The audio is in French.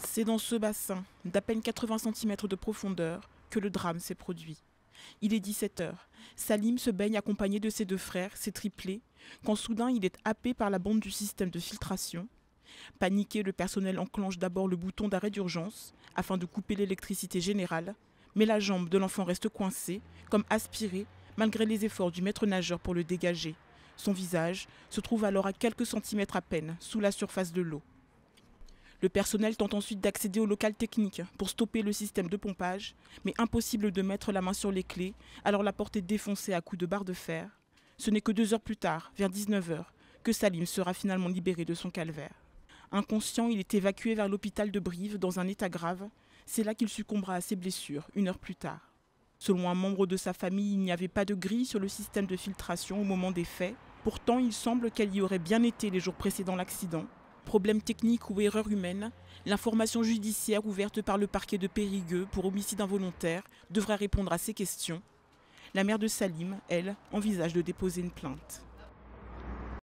C'est dans ce bassin, d'à peine 80 centimètres de profondeur, que le drame s'est produit. Il est 17 heures. Salim se baigne accompagné de ses deux frères, ses triplés, quand soudain il est happé par la bombe du système de filtration. Paniqué, le personnel enclenche d'abord le bouton d'arrêt d'urgence afin de couper l'électricité générale, mais la jambe de l'enfant reste coincée, comme aspirée, malgré les efforts du maître nageur pour le dégager. Son visage se trouve alors à quelques centimètres à peine sous la surface de l'eau. Le personnel tente ensuite d'accéder au local technique pour stopper le système de pompage, mais impossible de mettre la main sur les clés, alors la porte est défoncée à coups de barre de fer. Ce n'est que 2 heures plus tard, vers 19 heures, que Salim sera finalement libéré de son calvaire. Inconscient, il est évacué vers l'hôpital de Brive dans un état grave. C'est là qu'il succombera à ses blessures, 1 heure plus tard. Selon un membre de sa famille, il n'y avait pas de grille sur le système de filtration au moment des faits. Pourtant, il semble qu'elle y aurait bien été les jours précédant l'accident. Problème technique ou erreur humaine, l'information judiciaire ouverte par le parquet de Périgueux pour homicide involontaire devra répondre à ces questions. La mère de Salim, elle, envisage de déposer une plainte.